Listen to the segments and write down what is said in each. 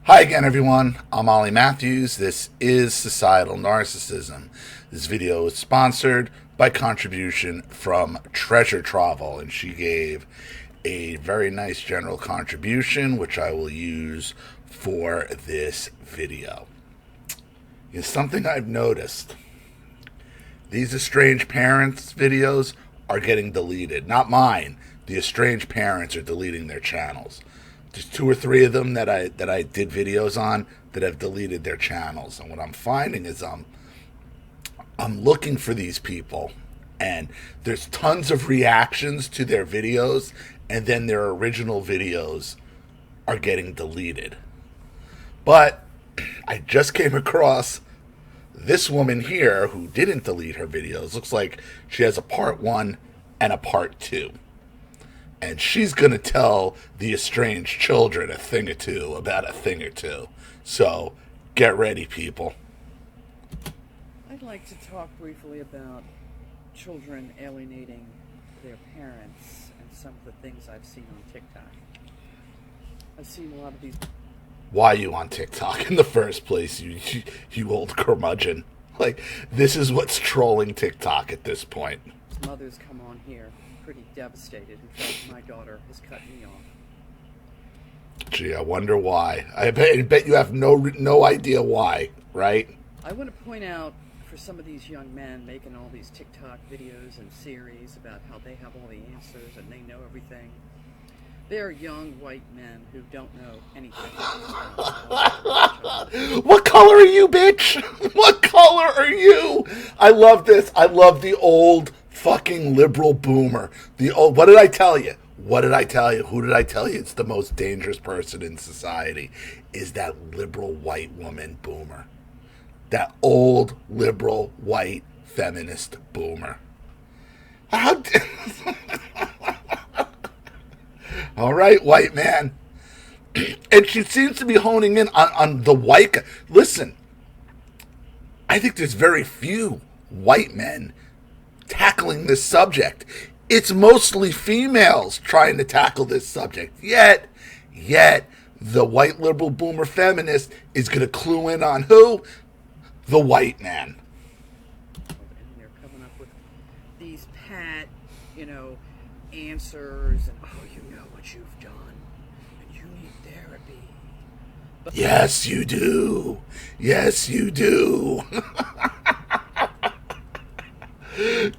Hi again, everyone. I'm Ollie Matthews. This is Societal Narcissism. This video is sponsored by contribution from Treasure Travel, and she gave a very nice general contribution, which I will use for this video. It's something I've noticed. These estranged parents videos are getting deleted. Not mine. The estranged parents are deleting their channels. There's 2 or 3 of them that I did videos on that have deleted their channels. And what I'm finding is I'm looking for these people, and there's tons of reactions to their videos, and then their original videos are getting deleted. But I just came across this woman here who didn't delete her videos. Looks like she has a part 1 and a part 2. And she's going to tell the estranged children a thing or two about a thing or two. So, get ready, people. I'd like to talk briefly about children alienating their parents and some of the things I've seen on TikTok. I've seen a lot of these... Why are you on TikTok in the first place, you old curmudgeon? Like, this is what's trolling TikTok at this point. Mothers come on here pretty devastated. In fact, my daughter has cut me off. Gee, I wonder why. I bet you have no idea why, right? I want to point out for some of these young men making all these TikTok videos and series about how they have all the answers and they know everything. They're young white men who don't know anything. What color are you, bitch? What color are you? I love this. I love the old fucking liberal boomer. The old. What did I tell you? What did I tell you? Who did I tell you? It's the most dangerous person in society. Is that liberal white woman boomer? That old liberal white feminist boomer. How? All right, white man. And she seems to be honing in on the white. Listen, I think there's very few white men tackling this subject. It's mostly females trying to tackle this subject. Yet, the white liberal boomer feminist is going to clue in on who? The white man. And they're coming up with these pat, answers and, oh, you know what you've done and you need therapy. But yes, you do. Yes, you do.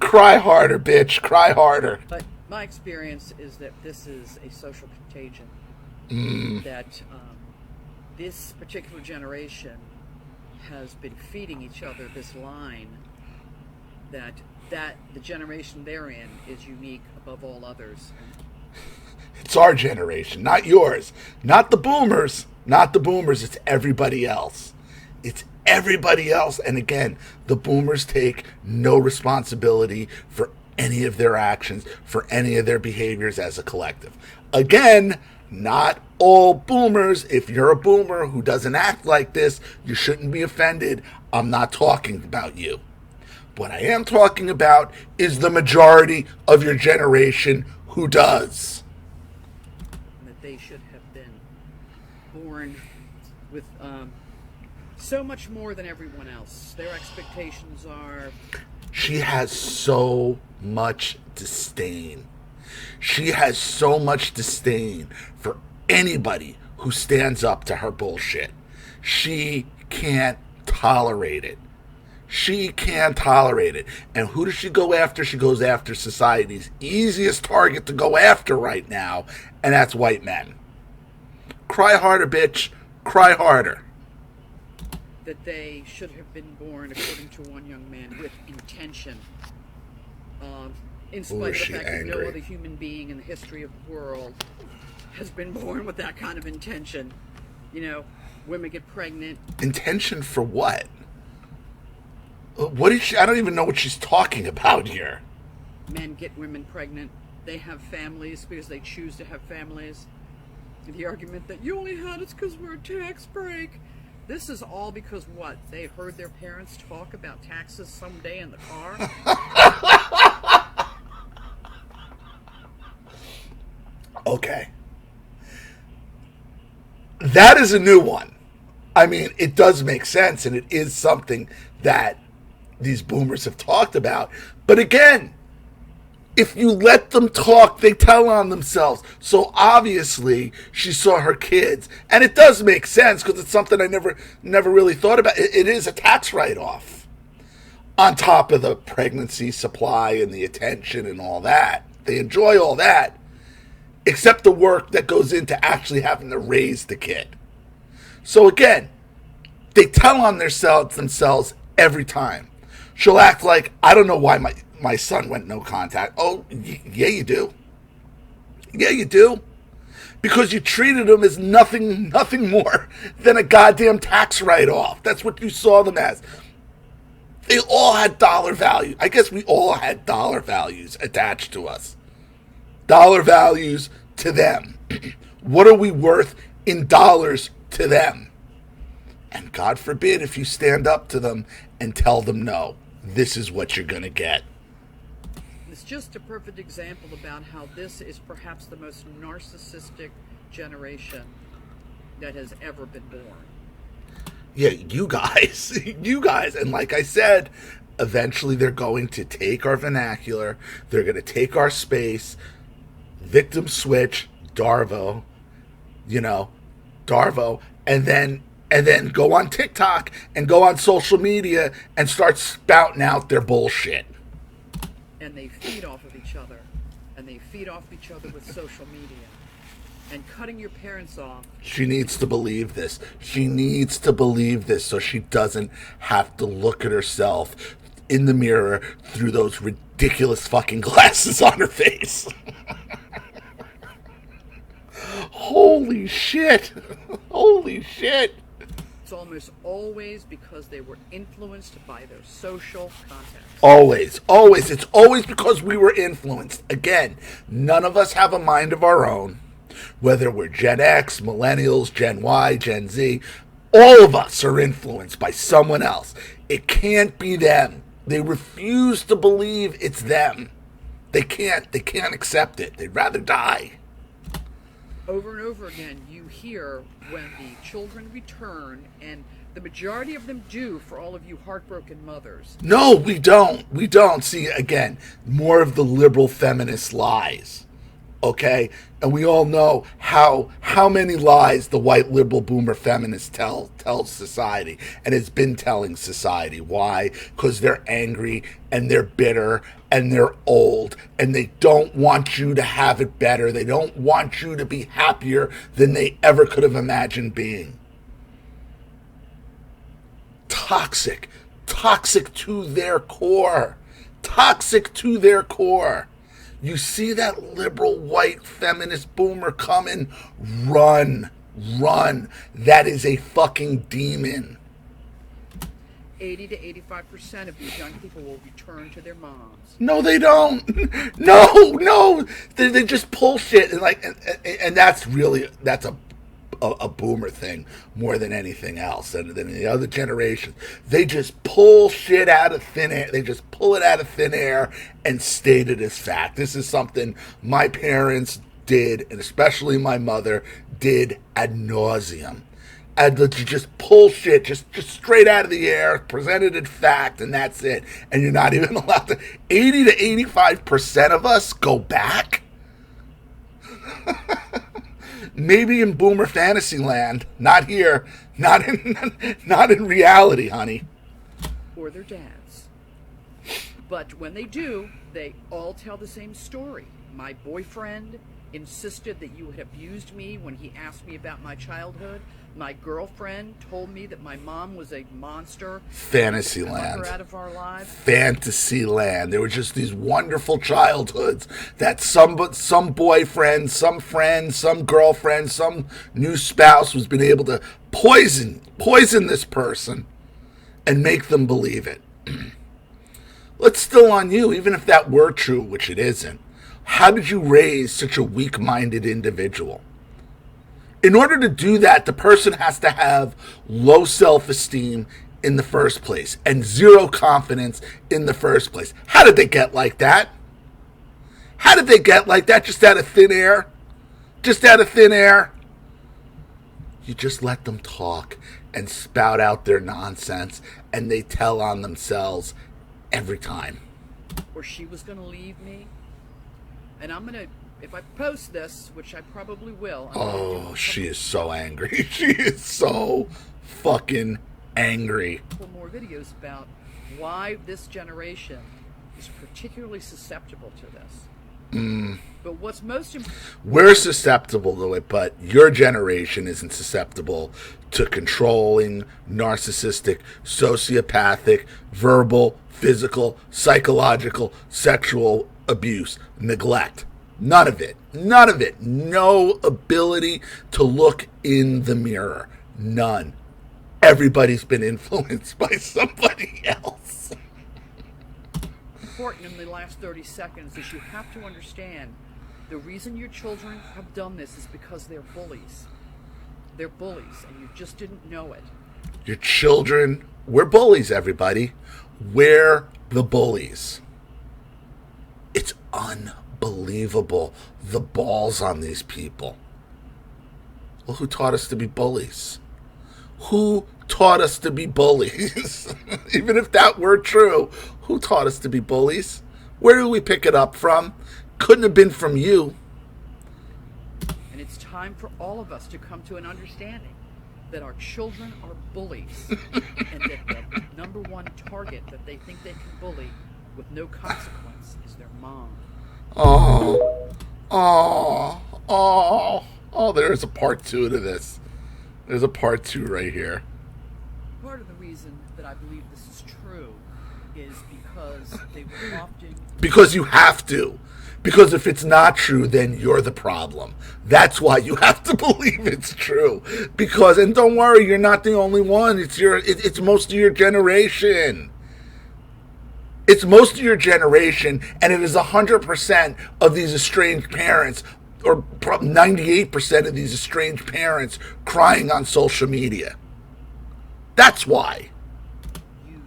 Cry harder, bitch. Cry harder. But my experience is that this is a social contagion. That this particular generation has been feeding each other this line that the generation they're in is unique above all others. It's our generation, not yours. Not the boomers. Not the boomers. It's everybody else. It's everybody else. And again, the boomers take no responsibility for any of their actions, for any of their behaviors as a collective. Again, not all boomers. If you're a boomer who doesn't act like this, you shouldn't be offended. I'm not talking about you. What I am talking about is the majority of your generation who does. That they should have been born with so much more than everyone else. Their expectations are... She has so much disdain. She has so much disdain for anybody who stands up to her bullshit. She can't tolerate it. She can't tolerate it. And who does she go after? She goes after society's easiest target to go after right now, and that's white men. Cry harder, bitch. Cry harder. That they should have been born, according to one young man, with intention. In spite of the fact that no other human being in the history of the world has been born with that kind of intention. Women get pregnant. Intention for what? What is she? I don't even know what she's talking about here. Men get women pregnant. They have families because they choose to have families. The argument that you only had us because we're a tax break. This is all because what? They heard their parents talk about taxes someday in the car? Okay. That is a new one. I mean, it does make sense, and it is something that these boomers have talked about. But again, if you let them talk, they tell on themselves. So obviously, she saw her kids, and it does make sense because it's something I never really thought about. It is a tax write-off on top of the pregnancy supply and the attention and all that. They enjoy all that, except the work that goes into actually having to raise the kid. So again, they tell on themselves every time. She'll act like, I don't know why my son went no contact. Oh, yeah, you do. Yeah, you do. Because you treated him as nothing more than a goddamn tax write-off. That's what you saw them as. They all had dollar value. I guess we all had dollar values attached to us. Dollar values to them. What are we worth in dollars to them? And God forbid if you stand up to them and tell them, no, this is what you're going to get. It's just a perfect example about how this is perhaps the most narcissistic generation that has ever been born. Yeah, you guys. And like I said, eventually they're going to take our vernacular. They're going to take our space, victim switch, Darvo, and then go on TikTok and go on social media and start spouting out their bullshit. And they feed off of each other. And they feed off each other with social media. And cutting your parents off. She needs to believe this. She needs to believe this so she doesn't have to look at herself in the mirror through those ridiculous fucking glasses on her face. Holy shit. Holy shit. It's almost always because they were influenced by their social context. Always. It's always because we were influenced. Again, none of us have a mind of our own. Whether we're Gen X, Millennials, Gen Y, Gen Z, all of us are influenced by someone else. It can't be them. They refuse to believe it's them. They can't accept it. They'd rather die. Over and over again, you hear when the children return, and the majority of them do, for all of you heartbroken mothers. No, we don't. We don't. See, again, more of the liberal feminist lies. Okay? And we all know how many lies the white liberal boomer feminists tells society, and has been telling society. Why? Because they're angry and they're bitter and they're old and they don't want you to have it better. They don't want you to be happier than they ever could have imagined being. Toxic to their core. Toxic to their core. You see that liberal white feminist boomer coming? Run. That is a fucking demon. 80 to 85% of these young people will return to their moms. No, they don't. No. They just pull shit and that's a boomer thing more than anything else. And than the other generations, they just pull shit out of thin air. They just pull it out of thin air and state it as fact. This is something my parents did, and especially my mother did ad nauseum. And to just pull shit just straight out of the air, presented in fact, and that's it. And you're not even allowed to. 80 to 85% of us go back. Maybe in boomer fantasy land, not here, not in reality, honey. Or their dads. But when they do, they all tell the same story. My boyfriend insisted that you had abused me when he asked me about my childhood. My girlfriend told me that my mom was a monster. Fantasyland. Out of our lives. Fantasyland. There were just these wonderful childhoods that some boyfriend, some friend, some girlfriend, some new spouse was been able to poison this person and make them believe it. Well, it's still on you, even if that were true, which it isn't. How did you raise such a weak-minded individual? In order to do that, the person has to have low self-esteem in the first place and zero confidence in the first place. How did they get like that? How did they get like that? Just out of thin air? Just out of thin air? You just let them talk and spout out their nonsense, and they tell on themselves every time. Or she was going to leave me. And I'm going to, if I post this, which I probably will. Oh, she is so angry. She is so fucking angry. More videos about why this generation is particularly susceptible to this. But what's most important... We're susceptible to it, but your generation isn't susceptible to controlling, narcissistic, sociopathic, verbal, physical, psychological, sexual abuse, neglect. None of it. None of it. No ability to look in the mirror. None. Everybody's been influenced by somebody else. Important in the last 30 seconds is you have to understand the reason your children have done this is because they're bullies. They're bullies, and you just didn't know it. Your children, we're bullies, everybody. We're the bullies. It's unbelievable, the balls on these people. Well, who taught us to be bullies? Who taught us to be bullies? Even if that were true, who taught us to be bullies? Where do we pick it up from? Couldn't have been from you. And it's time for all of us to come to an understanding that our children are bullies and that the number one target that they think they can bully with no consequence is their mom. Oh, there's a part 2 to this. There's a part 2 right here. Part of the reason that I believe this is true is because they will often... Because you have to. Because if it's not true, then you're the problem. That's why you have to believe it's true. Because, and don't worry, you're not the only one. It's most of your generation. It's most of your generation, and it is 100% of these estranged parents, or 98% of these estranged parents crying on social media. That's why. Use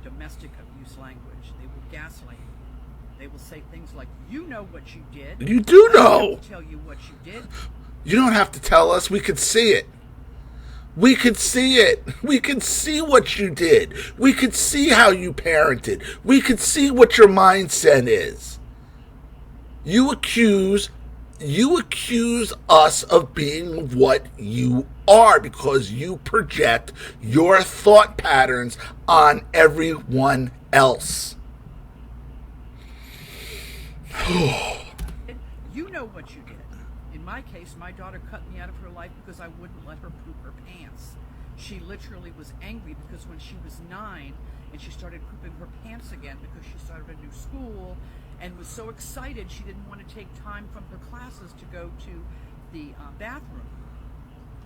domestic abuse language. They will gaslight you. They will say things like, you know what you did. You do know. I don't have to tell you what you did. You don't have to tell us. We could see it. We could see it. We could see what you did. We could see how you parented. We could see what your mindset is. You accuse us of being what you are because you project your thought patterns on everyone else. You know what you did. In my case, my daughter cut me out of her life because I wouldn't let her poop her pants. She literally was angry because when she was 9 and she started pooping her pants again because she started a new school and was so excited she didn't want to take time from her classes to go to the bathroom.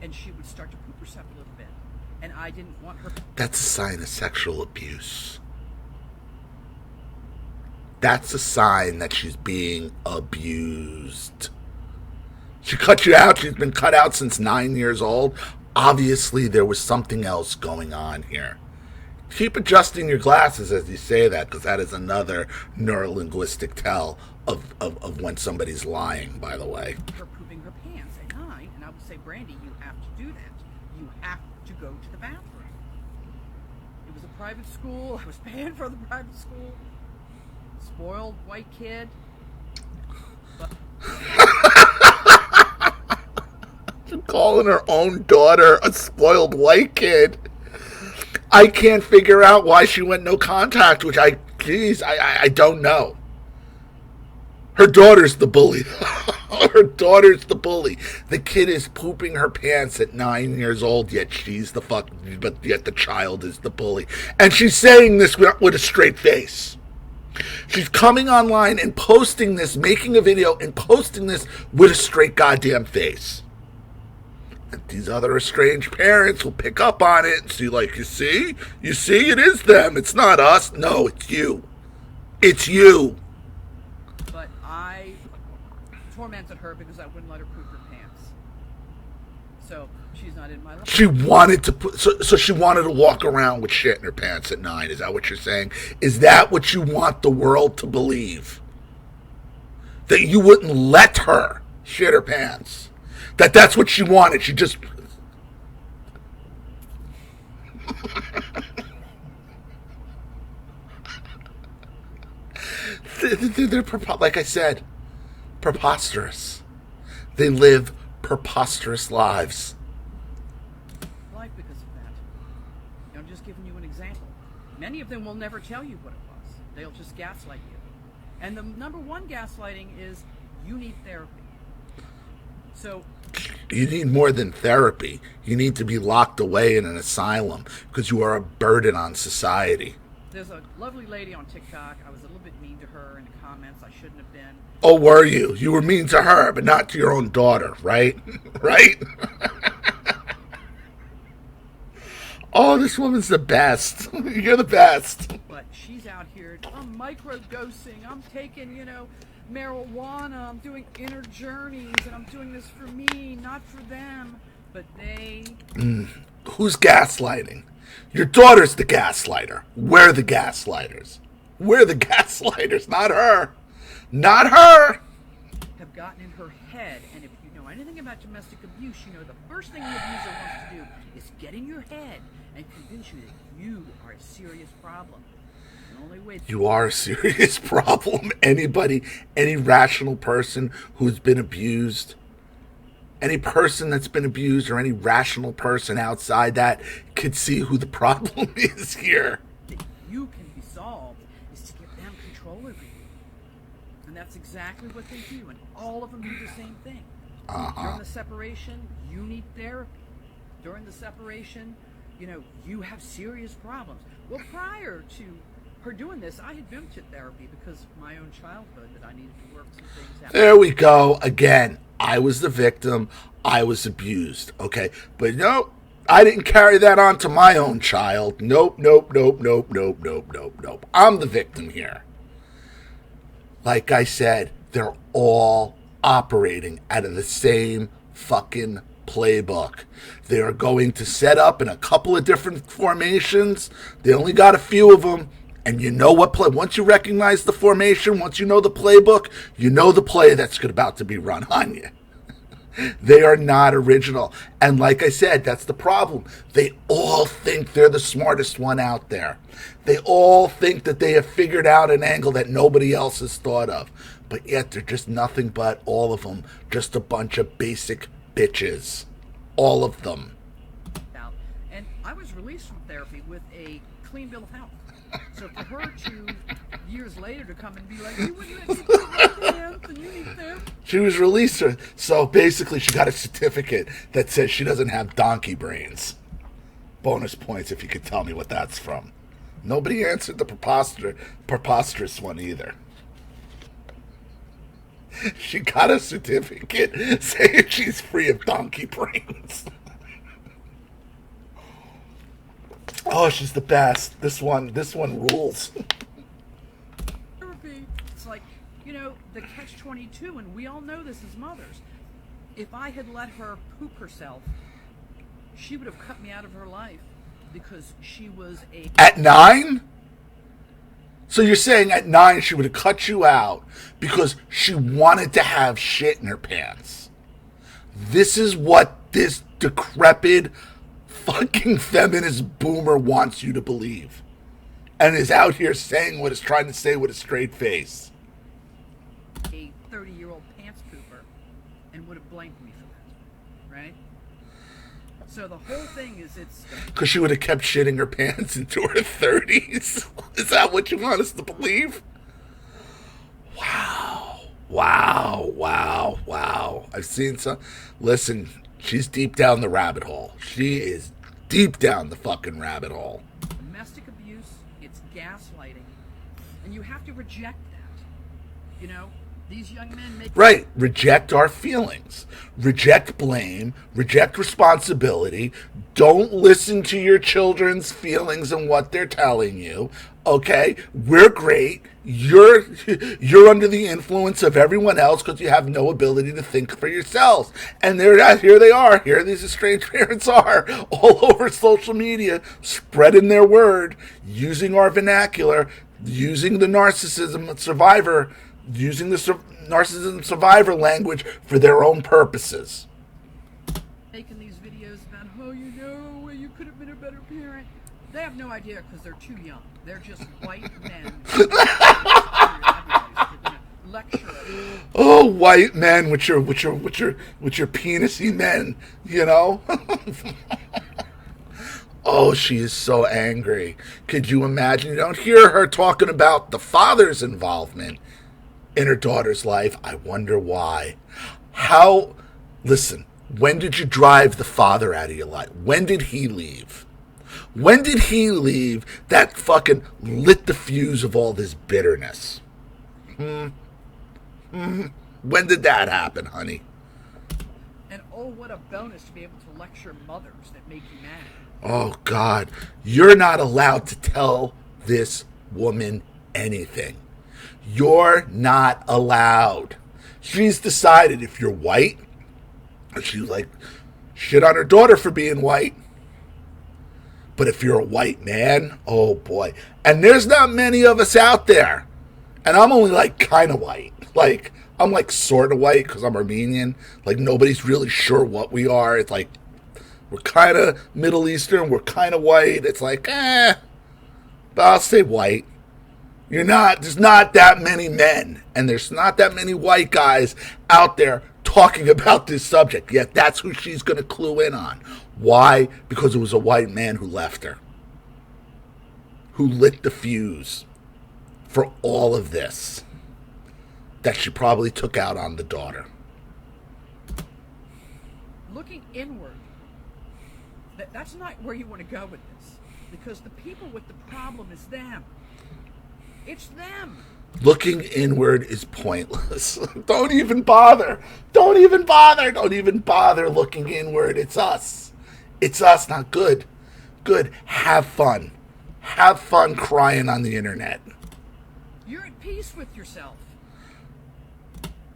And she would start to poop herself a little bit. And I didn't want her... That's a sign of sexual abuse. That's a sign that she's being abused. She cut you out. She's been cut out since 9 years old. Obviously, there was something else going on here. Keep adjusting your glasses as you say that, because that is another neurolinguistic tell of when somebody's lying, by the way. Her pooping her pants at 9, and I would say, Brandy, you have to do that. You have to go to the bathroom. It was a private school. I was paying for the private school. Spoiled white kid. But... calling her own daughter a spoiled white kid. I can't figure out why she went no contact, which I don't know. Her daughter's the bully. Her daughter's the bully. The kid is pooping her pants at 9 years old, yet yet the child is the bully. And she's saying this with a straight face. She's coming online and posting this, making a video and posting this with a straight goddamn face. And these other estranged parents will pick up on it and see, like, you see, it is them. It's not us. No, it's you. It's you. But I tormented her because I wouldn't let her poop her pants. So she's not in my life. She wanted to put, so she wanted to walk around with shit in her pants at 9. Is that what you're saying? Is that what you want the world to believe? That you wouldn't let her shit her pants? That's what she wanted. She just... like I said, preposterous. They live preposterous lives. Life because of that. I'm just giving you an example. Many of them will never tell you what it was. They'll just gaslight you. And the number one gaslighting is you need therapy. So you need more than therapy. You need to be locked away in an asylum because you are a burden on society. There's a lovely lady on TikTok. I was a little bit mean to her in the comments. I shouldn't have been. Oh, were you? You were mean to her, but not to your own daughter, right? Right? Oh, this woman's the best. You're the best. But she's out here. I'm microdosing. I'm taking, marijuana. I'm doing inner journeys, and I'm doing this for me, not for them. But they... Who's gaslighting? Your daughter's the gaslighter. We're the gaslighters. We're the gaslighters, not her. Not her. Have gotten in her head, and if you know anything about domestic abuse, you know the first thing the abuser wants to do is get in your head and convince you that you are a serious problem. The only way you are a serious problem. Anybody, any rational person who's been abused, any person that's been abused or any rational person outside that could see who the problem is here. that you can be solved is to give them control over you. And that's exactly what they do, and all of them do the same thing. During the separation, you need therapy. During the separation, you have serious problems. Well, prior to her doing this, I had been to therapy because of my own childhood that I needed to work some things out. There we go. Again, I was the victim. I was abused. Okay. But no, I didn't carry that on to my own child. Nope. I'm the victim here. Like I said, they're all operating out of the same fucking playbook. They are going to set up in a couple of different formations. They only got a few of them. And you know what play. Once you recognize the formation, once you know the playbook, you know the play that's about to be run on you. They are not original. And like I said, that's the problem. They all think they're the smartest one out there. They all think that they have figured out an angle that nobody else has thought of. But yet they're just nothing but, all of them, just a bunch of basic bitches. All of them. And I was released from therapy with a clean bill of health. So for her to, years later, to come and be like, you wouldn't let me do that, and you need therapy. She was released. So basically she got a certificate that says she doesn't have donkey brains. Bonus points if you could tell me what that's from. Nobody answered the preposterous one either. She got a certificate saying she's free of donkey brains. Oh, she's the best. This one rules. It's like, the catch-22, and we all know this as mothers. If I had let her poop herself, she would have cut me out of her life because she was a... At 9? So you're saying at 9 she would have cut you out because she wanted to have shit in her pants. This is what this decrepit fucking feminist boomer wants you to believe. And is out here saying what it's trying to say with a straight face. A 30-year-old pants pooper and would have blamed me for that, right? So the whole thing is because she would have kept shitting her pants into her 30s. Is that what you want us to believe? Wow. I've seen some... Listen, she's deep down the rabbit hole. She is deep down the fucking rabbit hole. Domestic abuse, it's gaslighting. And you have to reject that. These young men make... Right. Reject our feelings. Reject blame. Reject responsibility. Don't listen to your children's feelings and what they're telling you. Okay? We're great. You're under the influence of everyone else because you have no ability to think for yourselves. And here they are. Here these estranged parents are all over social media spreading their word, using our vernacular, using the narcissism survivor, using the narcissism survivor language for their own purposes. Making these videos about, you could have been a better parent. They have no idea because they're too young. They're just white men. lecture us. Oh, white men with your penisy men, you know? Oh, she is so angry. Could you imagine? You don't hear her talking about the father's involvement in her daughter's life. I wonder why. How? Listen, when did you drive the father out of your life? When did he leave? When did he leave that fucking lit the fuse of all this bitterness? When did that happen, honey? And oh, what a bonus to be able to lecture mothers that make you mad. Oh, God. You're not allowed to tell this woman anything. You're not allowed. She's decided if you're white, she's like, shit on her daughter for being white. But if you're a white man, oh boy. And there's not many of us out there. And I'm only like kind of white. Like, I'm like sort of white because I'm Armenian. Like, nobody's really sure what we are. It's like, we're kind of Middle Eastern. We're kind of white. It's like, but I'll say white. There's not that many men. And there's not that many white guys out there talking about this subject. Yet that's who she's going to clue in on. Why? Because it was a white man who left her. Who lit the fuse for all of this. That she probably took out on the daughter. Looking inward, that's not where you want to go with this. Because the people with the problem is them. It's them. Looking inward is pointless. Don't even bother. Don't even bother looking inward. It's us. It's us, not good. Good. Have fun. Have fun crying on the internet. You're at peace with yourself.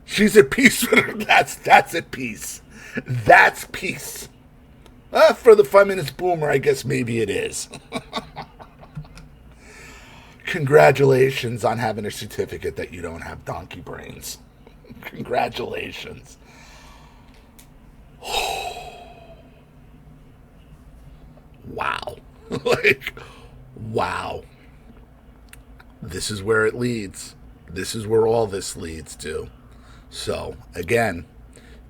She's at peace with her. That's at peace. That's peace. For the feminist boomer, I guess maybe it is. Congratulations on having a certificate that you don't have donkey brains. Congratulations. Wow. Wow. This is where it leads. This is where all this leads to. So, again,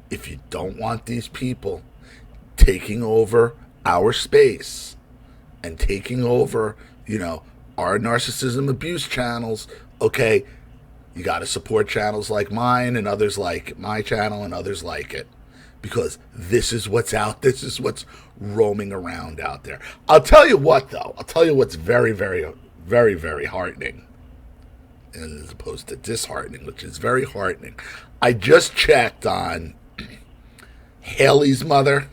if you don't want these people taking over our space and taking over, our narcissism abuse channels, okay, you got to support channels like mine and others like my channel and others like it. Because this is what's out. This is what's roaming around out there. I'll tell you what, though. I'll tell you what's very, very, very, very heartening. As opposed to disheartening, which is very heartening. I just checked on Haley's mother,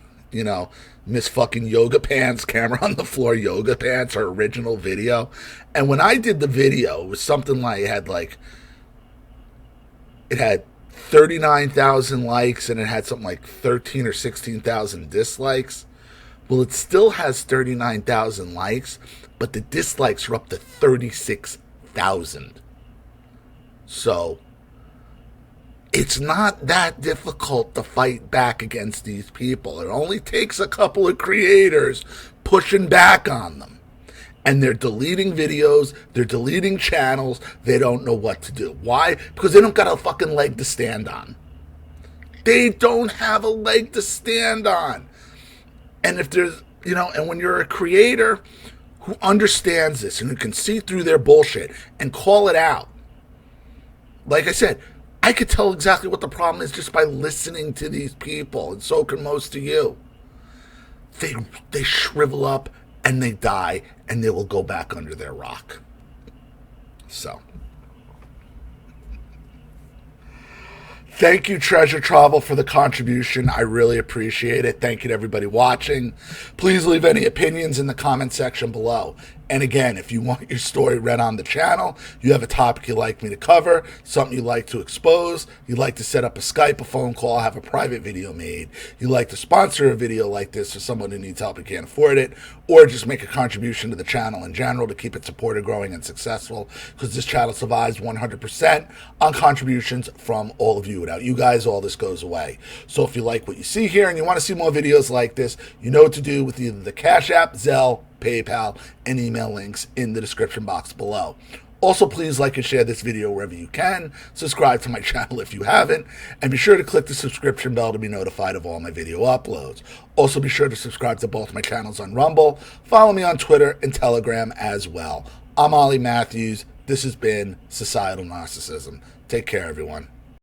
Miss fucking Yoga Pants, camera on the floor, Yoga Pants, her original video. And when I did the video, it was something like, it had 39,000 likes and it had something like 13 or 16,000 dislikes. Well, it still has 39,000 likes, but the dislikes are up to 36,000. So, it's not that difficult to fight back against these people. It only takes a couple of creators pushing back on them. And they're deleting videos, they're deleting channels, they don't know what to do. Why? Because they don't got a fucking leg to stand on. They don't have a leg to stand on. And if there's, and when you're a creator who understands this and who can see through their bullshit and call it out, like I said, I could tell exactly what the problem is just by listening to these people, and so can most of you. They shrivel up and they die, and they will go back under their rock. So, thank you, Treasure Travel, for the contribution. I really appreciate it. Thank you to everybody watching. Please leave any opinions in the comment section below. And again, if you want your story read on the channel, you have a topic you'd like me to cover, something you'd like to expose, you'd like to set up a Skype, a phone call, have a private video made, you'd like to sponsor a video like this for someone who needs help and can't afford it, or just make a contribution to the channel in general to keep it supported, growing, and successful, because this channel survives 100% on contributions from all of you. Without you guys, all this goes away. So if you like what you see here and you want to see more videos like this, you know what to do with either the Cash App, Zelle, PayPal, and email links in the description box below. Also, please like and share this video wherever you can. Subscribe to my channel if you haven't. And be sure to click the subscription bell to be notified of all my video uploads. Also, be sure to subscribe to both my channels on Rumble. Follow me on Twitter and Telegram as well. I'm Ollie Matthews. This has been Societal Narcissism. Take care, everyone.